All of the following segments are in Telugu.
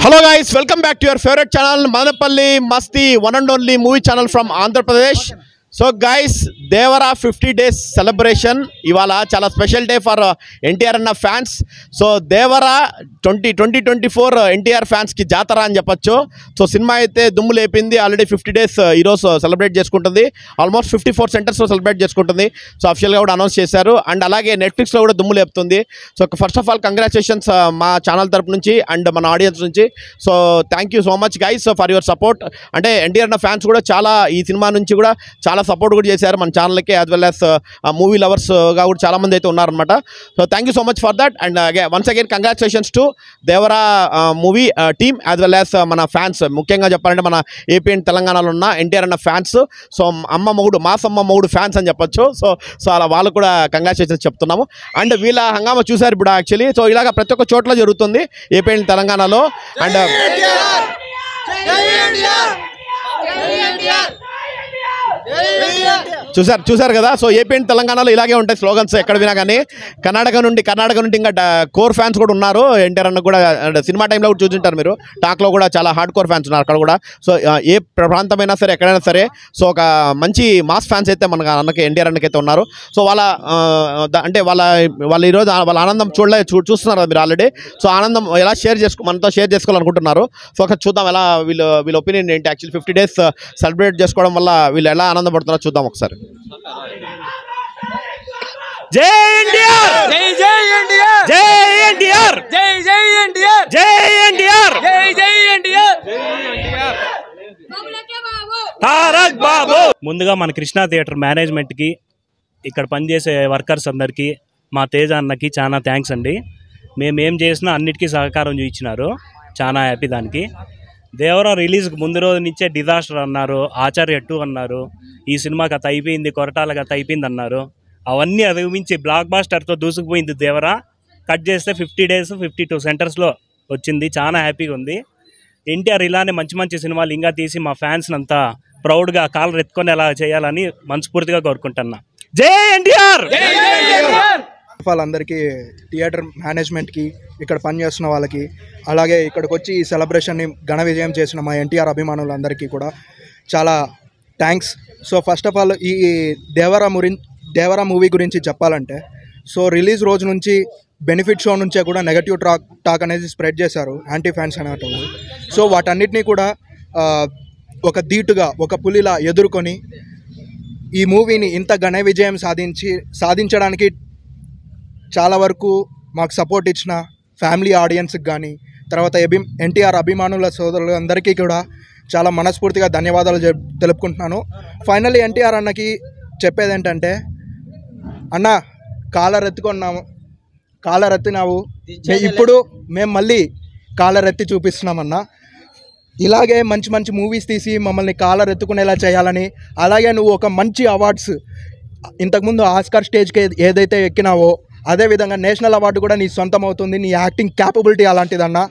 Hello guys, welcome back to your favorite channel, Madanappalli Masti, one and only movie channel from Andhra Pradesh. So guys, Devara 50 days celebration. Ivala chala special day for NTR and fans. So Devara 2024 NTR fans ki jatara ani cheppachu. So cinema aithe dummu lepindi already 50 days heroes celebrate చేసుకుంటుంది. Almost 54 centers lo celebrate చేసుకుంటుంది. So official ga kuda announce చేశారు and alage Netflix lo kuda dummu leptundi. So first of all congratulations ma channel తరపు నుంచి and మన ఆడియన్స్ నుంచి. So thank you so much guys for your support. అంటే NTR and fans కూడా చాలా ఈ సినిమా నుంచి కూడా చాలా సపోర్ట్ కూడా చేశారు మన ఛానల్ కి as well as movie lovers గా కూడా చాలా మంది అయితే ఉన్నారన్నమాట. So thank you so much for that and once again congratulations to Devara movie team as well as మన ఫ్యాన్స్. ముఖ్యంగా చెప్పాలంటే మన ఏపీ అండ్ తెలంగాణలో ఉన్న ఎన్టీఆర్ అన్న ఫ్యాన్స్. సో అమ్మ మొగుడు మాసమ్మ మొగుడు ఫ్యాన్స్ అని చెప్పొచ్చు. సో అలా వాళ్ళు కూడా కంగ్రాచులేషన్స్ చెప్తున్నాము. అండ్ వీళ్ళ హంగామా చూసారు ఇప్పుడు యాక్చువల్లీ. సో ఇలాగ ప్రతి ఒక్క చోట్ల జరుగుతుంది ఏపీ అండ్ తెలంగాణలో. అండ్ చూసారు కదా. సో ఏపీ అండ్ తెలంగాణలో ఇలాగే ఉంటాయి స్లోగన్స్ ఎక్కడ వినా కానీ. కర్ణాటక నుండి ఇంకా కోర్ ఫ్యాన్స్ కూడా ఉన్నారు. ఎన్టీఆర్ అన్న కూడా సినిమా టైంలో కూడా చూసింటారు మీరు. టాక్లో కూడా చాలా హార్డ్ కోర్ ఫ్యాన్స్ ఉన్నారు అక్కడ కూడా. సో ఏ ప్రాంతమైనా సరే ఎక్కడైనా సరే సో ఒక మంచి మాస్ ఫ్యాన్స్ అయితే మన అన్నకి ఎన్టీఆర్ అన్నకైతే ఉన్నారు. సో వాళ్ళ అంటే వాళ్ళ ఈరోజు వాళ్ళ ఆనందం చూస్తున్నారు మీరు ఆల్రెడీ. సో ఆనందం ఎలా మనతో షేర్ చేసుకోవాలనుకుంటున్నారు. సో ఒకసారి చూద్దాం ఎలా వీళ్ళ ఒపీనియన్ ఏంటి. యాక్చువల్లీ 50 days సెలబ్రేట్ చేసుకోవడం వల్ల వీళ్ళు ఎలా ఆనందపడుతున్నారో చూద్దాం ఒకసారి. జై ఎన్టీఆర్, జై జై ఎన్టీఆర్, జై ఎన్టీఆర్, జై జై ఎన్టీఆర్, జై ఎన్టీఆర్, జై జై ఎన్టీఆర్, జై ఎన్టీఆర్, తారక్ బాబు. ముందుగా మన కృష్ణా థియేటర్ మేనేజ్మెంట్ కి ఇక్కడ పనిచేసే వర్కర్స్ అందరికీ మా తేజ అన్నకి చాలా థ్యాంక్స్ అండి. మేమేం చేసినా అన్నిటికీ సహకారం చూపించినారు. చాలా హ్యాపీ దానికి. దేవరా రిలీజ్కి ముందు రోజు నుంచే డిజాస్టర్ అన్నారు, ఆచార్య 2 అన్నారు, ఈ సినిమా కథ అయిపోయింది, కొరటాల కథ అయిపోయింది అన్నారు. అవన్నీ అధిగమించి బ్లాక్ బాస్టర్తో దూసుకుపోయింది దేవరా. కట్ చేస్తే 50 days 52 centersలో వచ్చింది. చాలా హ్యాపీగా ఉంది. ఎన్టీఆర్ ఇలానే మంచి మంచి సినిమాలు ఇంకా తీసి మా ఫ్యాన్స్ అంతా ప్రౌడ్గా కాళ్ళు ఎత్తుకొని అలా చేయాలని మనస్ఫూర్తిగా కోరుకుంటున్నా. జై ఎన్టీఆర్, వాళ్ళందరికీ, థియేటర్ మేనేజ్మెంట్కి, ఇక్కడ పనిచేస్తున్న వాళ్ళకి, అలాగే ఇక్కడికి వచ్చి ఈ సెలబ్రేషన్ని ఘన విజయం చేసిన మా ఎన్టీఆర్ అభిమానులందరికీ కూడా చాలా thanks. So first of all ఈ దేవరా మూవీ గురించి చెప్పాలంటే, సో రిలీజ్ రోజు నుంచి బెనిఫిట్ షో నుంచే కూడా నెగటివ్ టాక్ అనేది స్ప్రెడ్ చేశారు యాంటీ ఫ్యాన్స్ అనేటప్పుడు. సో వాటన్నిటినీ కూడా ఒక ధీటుగా, ఒక పులిలా ఎదుర్కొని ఈ మూవీని ఇంత ఘన విజయం సాధించడానికి చాలా వరకు మాకు సపోర్ట్ ఇచ్చిన ఫ్యామిలీ ఆడియన్స్కి కానీ, తర్వాత ఎన్టీఆర్ అభిమానుల సోదరులందరికీ కూడా చాలా మనస్ఫూర్తిగా ధన్యవాదాలు తెలుపుకుంటున్నాను. ఫైనల్లీ ఎన్టీఆర్ అన్నకి చెప్పేది ఏంటంటే, అన్న కాలర్ ఎత్తినావు, ఇప్పుడు మేము మళ్ళీ కాలర్ ఎత్తి చూపిస్తున్నామన్నా. ఇలాగే మంచి మంచి మూవీస్ తీసి మమ్మల్ని కాలర్ ఎత్తుకునేలా చేయాలని, అలాగే నువ్వు ఒక మంచి అవార్డ్స్ ఇంతకుముందు ఆస్కార్ స్టేజ్కి ఏదైతే ఎక్కినావో అదేవిధంగా నేషనల్ అవార్డు కూడా నీ సొంతం అవుతుంది. నీ యాక్టింగ్ క్యాపబిలిటీ అలాంటిదన్నా.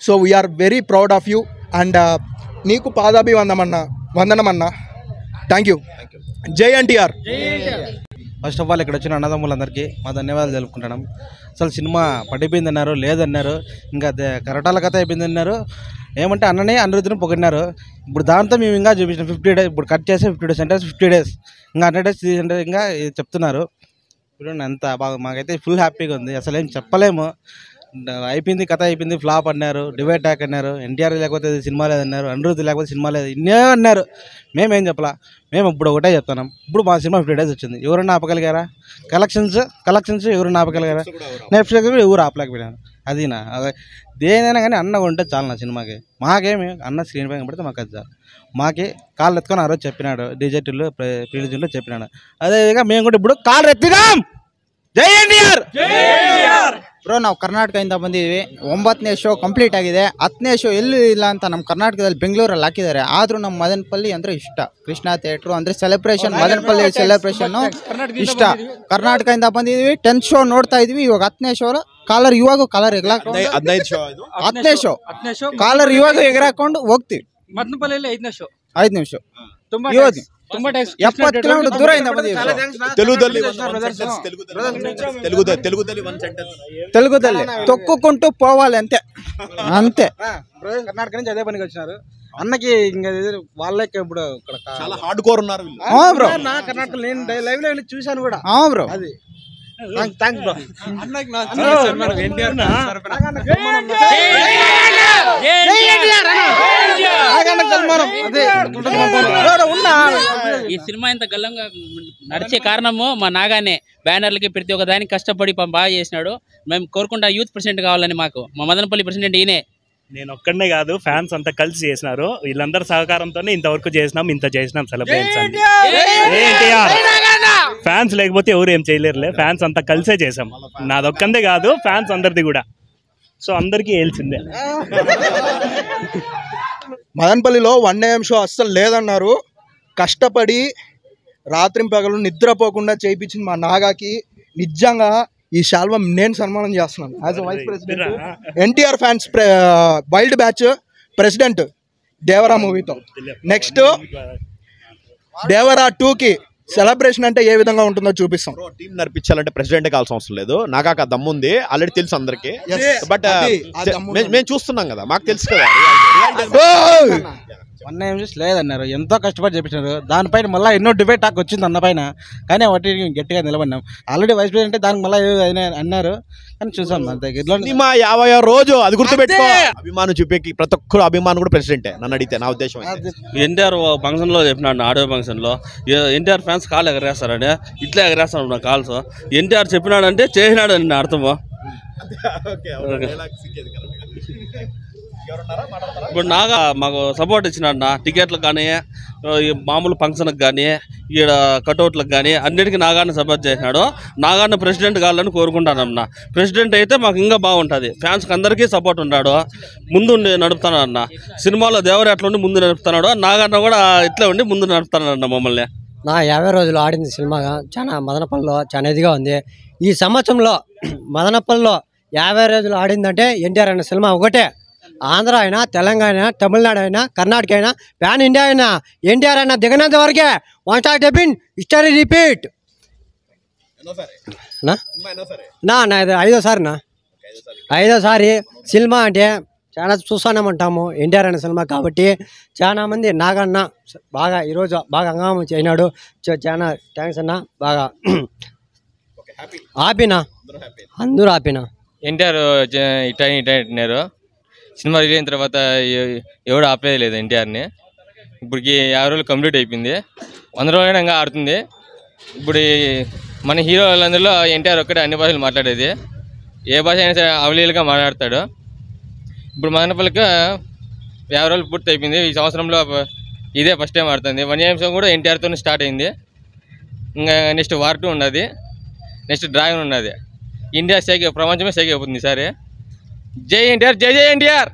So we are very proud of you and నీకు వందనమన్నా. Thank you. జై ఎన్టీఆర్. ఫస్ట్ ఆఫ్ ఆల్ ఇక్కడ వచ్చిన అన్నదమ్ములందరికీ మా ధన్యవాదాలు తెలుపుకుంటున్నాం. అసలు సినిమా పడిపోయింది అన్నారు, లేదన్నారు, ఇంకా కరటాల కథ అయిపోయింది అన్నారు. ఏమంటే అన్ననే అనిరుద్ధిని పొగిడినారు. ఇప్పుడు దాంతో మేము ఇంకా చూపించిన 50 days, ఇప్పుడు కట్ చేసి 50 days అంటే 50 days, ఇంకా 100 days అంటే ఇంకా చెప్తున్నారు. ఇప్పుడు అంత బాగా మాకైతే ఫుల్ హ్యాపీగా ఉంది. అసలు ఏం చెప్పలేము. అయిపోయింది, కథ అయిపోయింది, ఫ్లాప్ అన్నారు, డివైడ్ టాక్ అన్నారు, ఎన్టీఆర్ లేకపోతే సినిమా లేదన్నారు, అనిరుద్ధి లేకపోతే సినిమా లేదు, ఇన్నే అన్నారు. మేమేం చెప్పలా. మేము ఇప్పుడు ఒకటే చెప్తున్నాం, ఇప్పుడు మా సినిమా 50 days వచ్చింది. ఎవరన్నా ఆపగలిగారా? కలెక్షన్స్ ఎవరన్నా ఆపగలిగారా? నెక్స్ట్ ఎవరు ఆపలేకపోయినారు. అది దేనైనా కానీ అన్న ఉంటే చాలు నా సినిమాకి. మాకేమి అన్న స్క్రీన్ పైన పడితే మాకు అది చాలు. మాకే కాళ్ళు ఎత్తుకొని ఆ రోజు చెప్పినాడు, డిజెట్లో ప్రీడిజన్లో చెప్పినాడు. అదేవిధంగా మేము కూడా ఇప్పుడు కాళ్ళు ఎత్తినాం. ಜೈ ಎನ್ಟಿಆರ್ ಬ್ರೋ. ನಾವು ಕರ್ನಾಟಕದಿಂದ ಬಂದಿದ್ದೀವಿ. 9ನೇ ಶೋ ಕಂಪ್ಲೀಟ್ ಆಗಿದೆ. 10ನೇ ಶೋ ಎಲ್ಲೂ ಇಲ್ಲ ಅಂತ ನಮ್ಮ ಕರ್ನಾಟಕದಲ್ಲಿ ಬೆಂಗಳೂರಲ್ಲಿ ಹಾಕಿದ್ದಾರೆ. ಆದರೂ ನಮ್ಮ ಮದನಪಲ್ಲಿ ಅಂದರೆ ಇಷ್ಟ. ಕೃಷ್ಣ ಥಿಯೇಟ್ರು ಅಂದರೆ ಸೆಲೆಬ್ರೇಷನ್, ಮದನಪಲ್ಲಿ ಸೆಲೆಬ್ರೇಷನ್ನು ಇಷ್ಟ. ಕರ್ನಾಟಕದಿಂದ ಬಂದಿದ್ದೀವಿ. 10th ಶೋ ನೋಡ್ತಾ ಇದ್ವಿ. ಇವಾಗ 10ನೇ ಶೋ ಕಾಲರ್ ಇವಾಗ ಕಾಲರ್ 10ನೇ ಶೋ ಕಾಲರ್ ಇವಾಗ ಎಗರಾಕೊಂಡು ಹೋಗ್ತೀವಿ. ಮದನಪಲ್ಲಿ 5ನೇ ಶೋ 5ನೇ ಶೋ ತುಂಬಾ 70 ಕಿಲೋಮೀಟರ್ ದೂರ ಇಂದ ಬಂದಿದ್ದೀವಿ. తెలుగుದಲ್ಲಿ తొక్కుకుంటూ పోవాలి అంతే అంతే. కర్ణాటక నుంచి అదే పనికి వచ్చినారు. అన్నకి ఇంకా వాళ్ళకి ఇప్పుడు చాలా హార్డ్ కోర్ ఉన్నారు. బ్రో కర్ణాటక నేను లైవ్ లో చూశాను కూడా. బ్రో అది థ్యాంక్స్ బ్రో. ఈ సినిమా ఇంత గల్లంగా నడిచే కారణము మా నాగానే. బ్యానర్లకి ప్రతి ఒక్క దానికి కష్టపడి బాగా చేసినాడు. మేము కోరుకుంటా యూత్ ప్రెసిడెంట్ కావాలని. మాకు మా మదనపల్లి ప్రెసిడెంట్ ఈయనే. నేను ఒక్కడనే కాదు, ఫ్యాన్స్ అంతా కలిసి చేసినారు. వీళ్ళందరి సహకారంతోనే ఇంతవరకు చేసినాం సెలబ్రేషన్. ఫ్యాన్స్ లేకపోతే ఎవరు ఏం చేయలేరులే. ఫ్యాన్స్ అంతా కలిసే చేసాం. నాదొక్కందే కాదు, ఫ్యాన్స్ అందరిది కూడా. సో అందరికీ తెలిసిందే. మదనపల్లిలో 1 AM షో అస్సలు లేదన్నారు. కష్టపడి రాత్రింపగలు నిద్రపోకుండా చేయించింది మా నాగాకి. నిజంగా ఈ శాల్వం నేను సన్మానం చేస్తున్నాను as vice president. NTR fans wild batch president Devara మూవీతో. నెక్స్ట్ దేవరా 2కి సెలబ్రేషన్ అంటే ఏ విధంగా ఉంటుందో చూపిస్తాం. టీం నడిపించాలంటే ప్రెసిడెంట్ కావాల్సిన అవసరం లేదు. నాకు ఆ దమ్ముంది, ఆల్రెడీ తెలుసు అందరికి. బట్ మేము చూస్తున్నాం కదా, మాకు తెలుసు కదా. 1 AM లేదన్నారు, ఎంతో కష్టపడి చేపించారు. దానిపైన మళ్ళీ ఎన్నో డిబేట్ టాక్ వచ్చింది అన్న పైన, కానీ వాటి గట్టిగా నిలబడినాం. ఆల్రెడీ వైస్ ప్రెసిడెంట్ దానికి మళ్ళీ అన్నారు, కానీ చూసాం అంతే. మా 50వ రోజు అది గుర్తుపెట్టుకో. అభిమానం చూపేకి ప్రతి ఒక్కరు అభిమానం కూడా ప్రెసిడెంటే నన్ను అడిగితే. నా ఉద్దేశం ఎన్టీఆర్ ఫంక్షన్ లో చెప్పినాడు, ఆడియో ఫంక్షన్ లో ఎన్టీఆర్ ఫ్యాన్స్ కాల్ ఎగరేస్తారండి, ఇట్లా ఎగరేస్తాడు నా కాల్స్. ఎన్టీఆర్ చెప్పినాడంటే చేసినాడు అని అర్థము. ఇప్పుడు నాగా మాకు సపోర్ట్ ఇచ్చినాడు నా టికెట్లకు కానీ, మామూలు ఫంక్షన్కి కానీ, ఈడ కటౌట్లకు కానీ అన్నిటికీ నాగాన్ని సపోర్ట్ చేసినాడు. నాగాన్ని ప్రెసిడెంట్ కావాలని కోరుకుంటానన్నా. ప్రెసిడెంట్ అయితే మాకు ఇంకా బాగుంటుంది. ఫ్యాన్స్కి అందరికీ సపోర్ట్ ఉన్నాడు. ముందు నడుపుతున్నాడు అన్న. సినిమాలో దేవరు ఎట్లా ఉండి ముందు నడుపుతున్నాడు, నాగాన్న కూడా ఇట్లా ఉండి ముందు నడుపుతున్నాడన్న మమ్మల్ని. నా 50 రోజులు ఆడింది సినిమా చాలా మదనపల్లిలో చాలా ఇదిగా ఉంది. ఈ సంవత్సరంలో మదనపల్లిలో 50 రోజులు ఆడిందంటే ఎన్టీఆర్ అన్న సినిమా ఒకటే. ఆంధ్ర అయినా, తెలంగాణ అయినా, తమిళనాడు అయినా, కర్ణాటక అయినా, ప్యాన్ ఇండియా అయినా ఎన్టీఆర్ అయినా దిగనంత వరకే. వన్ స్టార్ డెబిన్ హిస్టరీ రిపీట్. నా నా నా ఇది ఐదోసారి సినిమా అంటే చాలా చూస్తానేమంటాము ఎన్టీఆర్ అనే సినిమా కాబట్టి చాలా మంది నాగన్న బాగా ఈరోజు బాగా హంగామా చేయనాడు చాలా థ్యాంక్స్ అన్న బాగా ఆపినా అందరూ ఆపినా ఎన్టీఆర్ ఇట్టినారు సినిమా రిలీజ్ అయిన తర్వాత ఎవడు ఆపలేదు లేదు ఎన్టీఆర్ని ఇప్పటికి 50 రోజులు కంప్లీట్ అయిపోయింది 100 రోజులైనా ఇంకా ఆడుతుంది ఇప్పుడు మన హీరో వాళ్ళందరిలో ఎన్టీఆర్ ఒక్కడే అన్ని భాషలు మాట్లాడేది ఏ భాష అయినా సరే అవలీలుగా మాట్లాడతాడు ఇప్పుడు మదనపల్లికి 50 రోజులు పూర్తి అయిపోయింది ఈ సంవత్సరంలో ఇదే ఫస్ట్ టైం ఆడుతుంది 1 నిమిషం కూడా ఎన్టీఆర్తో స్టార్ట్ అయింది ఇంకా నెక్స్ట్ వార్ 2 ఉన్నది నెక్స్ట్ డ్రాగన్ ఉన్నది ఇండియా షేక్ ప్రపంచమే షేక్ అయిపోతుంది ఈసారి జై ఎన్టీఆర్ జై జై ఎన్టీఆర్